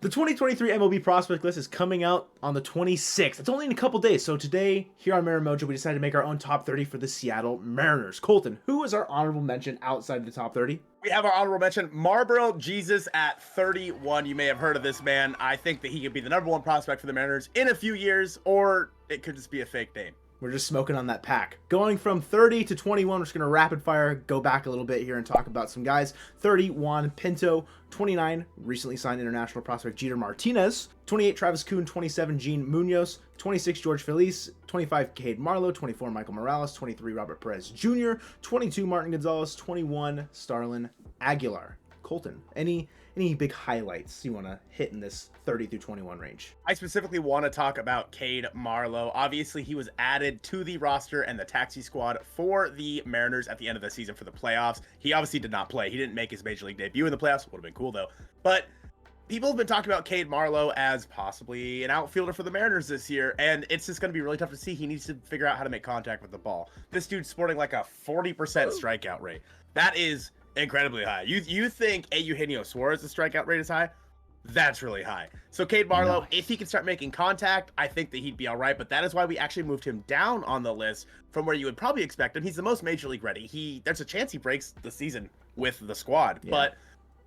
The 2023 MLB prospect list is coming out on the 26th. It's only in a couple days. So today, here on Marin Mojo, we decided to make our own top 30 for the Seattle Mariners. Colton, who is our honorable mention outside the top 30? We have our honorable mention, Marlboro Jesus at 31. You may have heard of this man. I think that he could be the #1 prospect for the Mariners in a few years, or it could just be a fake name. We're just smoking on that pack. Going from 30 to 21, we're just going to rapid fire, go back a little bit here and talk about some guys. 30, Juan Pinto. 29, recently signed international prospect Jeter Martinez. 28, Travis Kuhn. 27, Gene Munoz. 26, George Feliz. 25, Cade Marlowe. 24, Michael Morales. 23, Robert Perez Jr. 22, Martin Gonzalez. 21, Starlin Aguilar. Colton, any big highlights you want to hit in this 30 through 21 range? I specifically want to talk about Cade Marlowe. Obviously, he was added to the roster and the taxi squad for the Mariners at the end of the season for the playoffs. He obviously did not play. He didn't make his major league debut in the playoffs. Would have been cool, though. But people have been talking about Cade Marlowe as possibly an outfielder for the Mariners this year, and it's just going to be really tough to see. He needs to figure out how to make contact with the ball. This dude's sporting like a 40% strikeout rate. That is incredibly high. You think Eugenio Suarez's strikeout rate is high? That's really high. So Cade Marlowe, Nice. if he can start making contact, I think that he'd be all right. But that is why we actually moved him down on the list from where you would probably expect him. He's the most major league ready. There's a chance he breaks the season with the squad. Yeah. But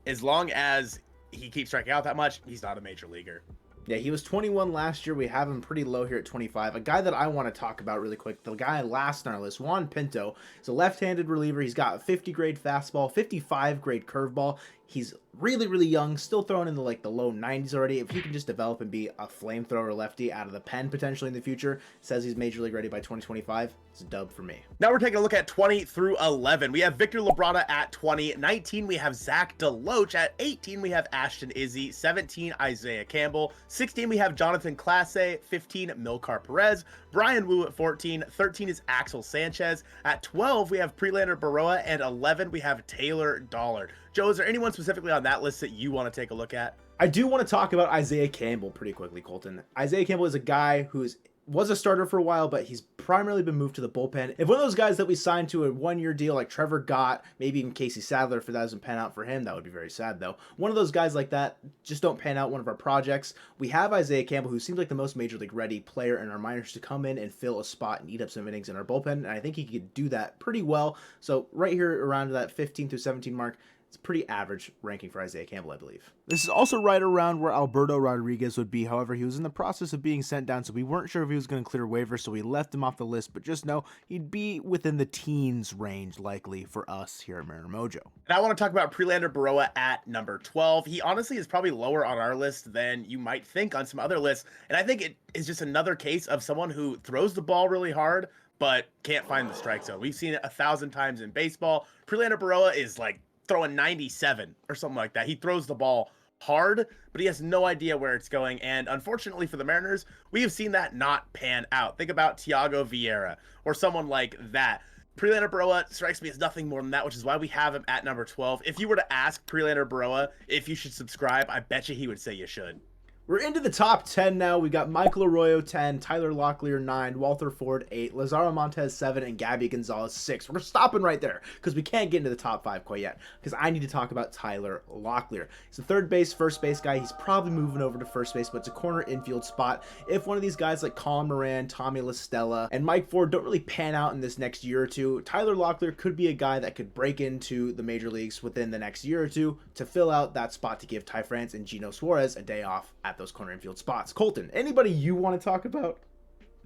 as long as he keeps striking out that much, he's not a major leaguer. Yeah, he was 21 last year. We have him pretty low here at 25. A guy that I want to talk about really quick, the guy last on our list, Juan Pinto, is a left-handed reliever. He's got a 50 grade fastball, 55 grade curveball. He's really, really young, still throwing in the low 90s already. If he can just develop and be a flamethrower lefty out of the pen potentially in the future, says he's major league ready by 2025, it's a dub for me. Now we're taking a look at 20 through 11. We have Victor Labrada at 20. 19, we have Zach DeLoach. At 18, we have Ashton Izzy. 17, Isaiah Campbell. 16, we have Jonathan Clase. 15, Milcar Perez. Brian Wu at 14. 13 is Axel Sanchez. At 12, we have Prelander Baroa. And 11, we have Taylor Dollard. Joe, is there anyone specifically on that list that you want to take a look at? I do want to talk about Isaiah Campbell pretty quickly, Colton. Isaiah Campbell is a guy who was a starter for a while, but he's primarily been moved to the bullpen. If one of those guys that we signed to a one-year deal like Trevor Gott, maybe even Casey Sadler, if that doesn't pan out for him, that would be very sad though. One of those guys like that just don't pan out one of our projects. We have Isaiah Campbell, who seems like the most major league ready player in our minors to come in and fill a spot and eat up some innings in our bullpen, and I think he could do that pretty well. So right here around that 15 through 17 mark, it's pretty average ranking for Isaiah Campbell, I believe. This is also right around where Alberto Rodriguez would be. However, he was in the process of being sent down, so we weren't sure if he was going to clear waivers, so we left him off the list. But just know he'd be within the teens range, likely, for us here at Marin Mojo. And I want to talk about Prelander Baroa at number 12. He honestly is probably lower on our list than you might think on some other lists. And I think it is just another case of someone who throws the ball really hard, but can't find the strike zone. We've seen it 1,000 times in baseball. Prelander Baroa is like throwing 97 or something like that. He throws the ball hard, but he has no idea where it's going. And unfortunately for the Mariners, we have seen that not pan out. Think about Thiago Vieira or someone like that. Prelander Baroa strikes me as nothing more than that, which is why we have him at number 12. If you were to ask Prelander Baroa if you should subscribe, I bet you he would say you should. We're into the top 10 now. We got Michael Arroyo 10, Tyler Locklear 9, Walter Ford 8, Lazaro Montez 7, and Gabby Gonzalez 6. We're stopping right there because we can't get into the top 5 quite yet because I need to talk about Tyler Locklear. He's a third base, first base guy. He's probably moving over to first base, but it's a corner infield spot. If one of these guys like Colin Moran, Tommy LaStella, and Mike Ford don't really pan out in this next year or two, Tyler Locklear could be a guy that could break into the major leagues within the next year or two to fill out that spot to give Ty France and Gino Suarez a day off at those corner infield spots. Colton, anybody you want to talk about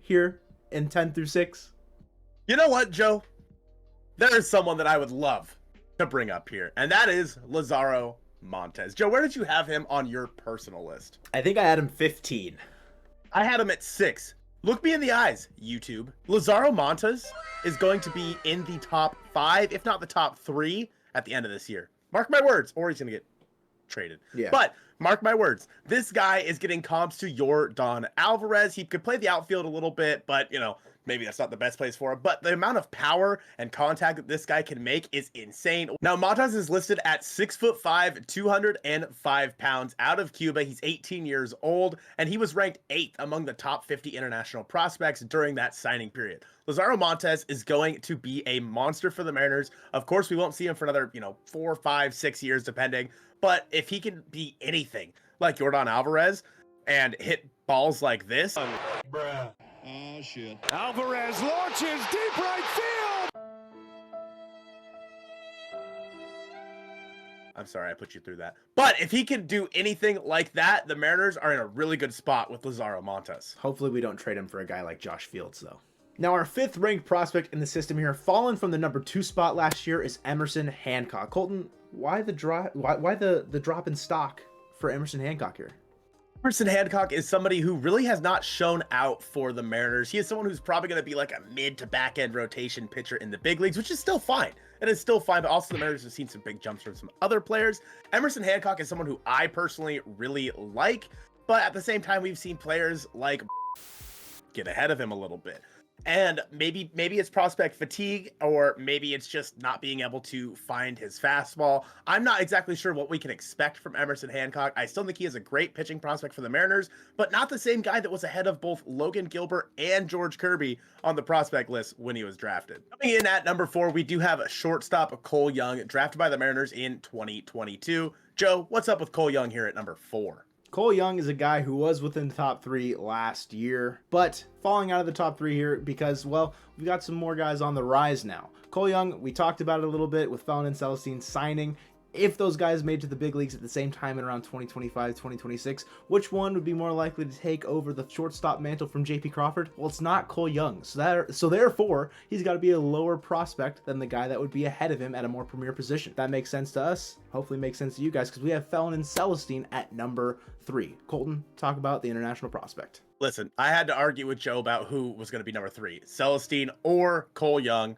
here in 10 through 6? You know what, Joe? There is someone that I would love to bring up here, and that is Lazaro Montez. Joe, where did you have him on your personal list? I think I had him 15. I had him at 6. Look me in the eyes, YouTube. Lazaro Montez is going to be in the top 5, if not the top 3, at the end of this year. Mark my words, or he's going to get traded. Yeah. But mark my words, this guy is getting comps to your Don Alvarez. He could play the outfield a little bit, but, you know, maybe that's not the best place for him. But the amount of power and contact that this guy can make is insane. Now, Montez is listed at 6'5", 205 pounds out of Cuba. He's 18 years old, and he was ranked 8th among the top 50 international prospects during that signing period. Lazaro Montez is going to be a monster for the Mariners. Of course, we won't see him for another, 4, 5, 6 years, depending. But if he can be anything like Yordan Alvarez and hit balls like this. Bruh. Oh, shit. Alvarez launches deep right field. I'm sorry I put you through that. But if he can do anything like that, the Mariners are in a really good spot with Lazaro Montes. Hopefully we don't trade him for a guy like Josh Fields, though. Now, our 5th ranked prospect in the system here, fallen from the number 2 spot last year, is Emerson Hancock. Colton, why the drop in stock for Emerson Hancock here? Emerson Hancock is somebody who really has not shown out for the Mariners. He is someone who's probably going to be like a mid to back end rotation pitcher in the big leagues, which is still fine. It is still fine, but also the Mariners have seen some big jumps from some other players. Emerson Hancock is someone who I personally really like, but at the same time, we've seen players like get ahead of him a little bit. And maybe it's prospect fatigue, or maybe it's just not being able to find his fastball. I'm not exactly sure what we can expect from Emerson Hancock. I still think he is a great pitching prospect for the Mariners, but not the same guy that was ahead of both Logan Gilbert and George Kirby on the prospect list when he was drafted. Coming in at number 4, we do have a shortstop, Cole Young, drafted by the Mariners in 2022. Joe, what's up with Cole Young here at number 4? Cole Young is a guy who was within the top 3 last year, but falling out of the top 3 here because, well, we've got some more guys on the rise now. Cole Young, we talked about it a little bit with Felon and Celestine signing. If those guys made to the big leagues at the same time in around 2025, 2026, which one would be more likely to take over the shortstop mantle from JP Crawford? Well, it's not Cole Young. So therefore, he's got to be a lower prospect than the guy that would be ahead of him at a more premier position. That makes sense to us. Hopefully makes sense to you guys, because we have Felon and Celestine at number 3. Colton, talk about the international prospect. Listen, I had to argue with Joe about who was going to be number 3, Celestine or Cole Young.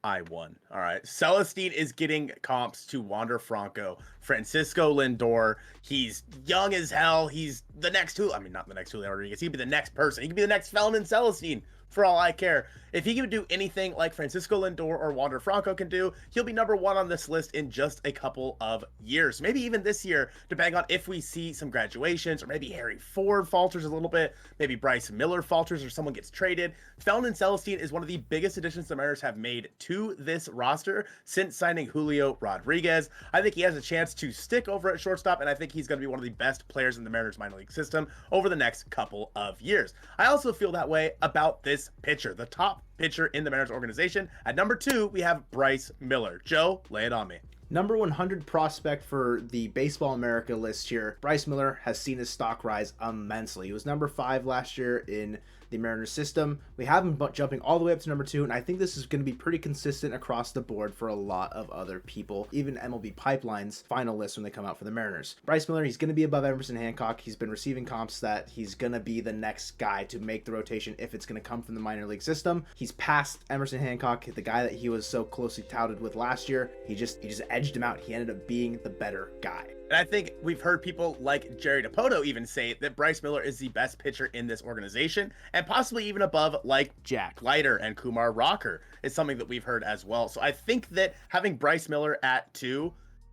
I won. All right. Celestine is getting comps to Wander Franco, Francisco Lindor. He's young as hell. He's the next Julio. I mean, not the next Julio Rodriguez. He could be the next person. He could be the next Felon and Celestine, for all I care. If he can do anything like Francisco Lindor or Wander Franco can do, he'll be number 1 on this list in just a couple of years. Maybe even this year, depending on if we see some graduations, or maybe Harry Ford falters a little bit, maybe Bryce Miller falters, or someone gets traded. Felon and Celestine is one of the biggest additions the Mariners have made to this roster since signing Julio Rodriguez. I think he has a chance to stick over at shortstop, and I think he's going to be one of the best players in the Mariners minor league system over the next couple of years. I also feel that way about this pitcher, the top pitcher in the Mariners organization. At number 2, we have Bryce Miller. Joe, lay it on me. Number 100 prospect for the Baseball America list here. Bryce Miller has seen his stock rise immensely. He was number 5 last year in the Mariners system. We have him jumping all the way up to number 2, and I think this is going to be pretty consistent across the board for a lot of other people, even MLB Pipeline's final list when they come out for the Mariners. Bryce Miller, he's going to be above Emerson Hancock. He's been receiving comps that he's going to be the next guy to make the rotation if it's going to come from the minor league system. He's past Emerson Hancock, the guy that he was so closely touted with last year. He just edged him out. He ended up being the better guy. And I think we've heard people like Jerry DiPoto even say that Bryce Miller is the best pitcher in this organization, and possibly even above like Jack Leiter and Kumar Rocker is something that we've heard as well. So I think that having Bryce Miller at 2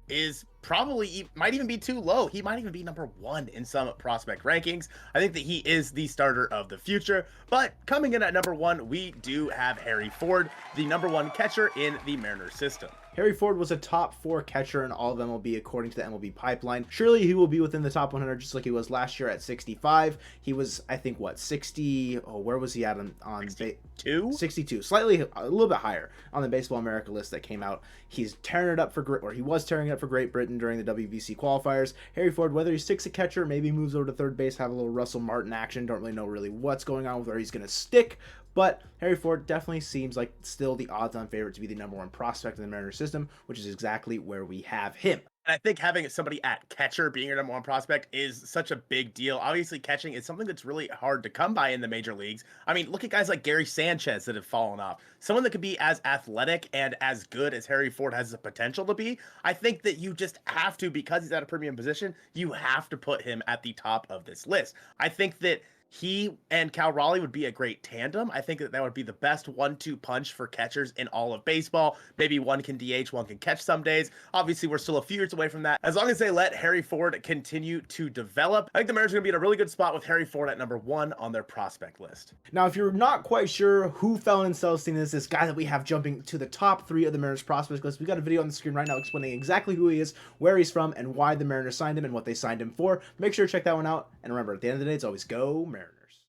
is probably, might even be too low. He might even be number 1 in some prospect rankings. I think that he is the starter of the future. But coming in at number 1, we do have Harry Ford, the number 1 catcher in the Mariners system. Harry Ford was a top 4 catcher in all of MLB according to the MLB Pipeline. Surely he will be within the top 100 just like he was last year at 65. He was, I think, what, 60? Oh, where was he at on 62? 62, slightly a little bit higher on the Baseball America list that came out. He's tearing it up for he was tearing it up for Great Britain during the WBC qualifiers. Harry Ford, whether he sticks a catcher, maybe moves over to third base, have a little Russell Martin action. Don't really know what's going on with where he's going to stick. But Harry Ford definitely seems like still the odds-on favorite to be the number 1 prospect in the Mariners system, which is exactly where we have him. And I think having somebody at catcher being your number 1 prospect is such a big deal. Obviously, catching is something that's really hard to come by in the major leagues. I mean, look at guys like Gary Sanchez that have fallen off. Someone that could be as athletic and as good as Harry Ford has the potential to be. I think that you just have to, because he's at a premium position, you have to put him at the top of this list. I think that He and Cal Raleigh would be a great tandem. I think that would be the best 1-2 punch for catchers in all of baseball. Maybe one can DH, one can catch some days. Obviously, we're still a few years away from that. As long as they let Harry Ford continue to develop, I think the Mariners are going to be in a really good spot with Harry Ford at number 1 on their prospect list. Now, if you're not quite sure who Felon and Celestine is, this guy that we have jumping to the top 3 of the Mariners prospect list, we got a video on the screen right now explaining exactly who he is, where he's from, and why the Mariners signed him and what they signed him for. Make sure to check that one out. And remember, at the end of the day, it's always go Mariners.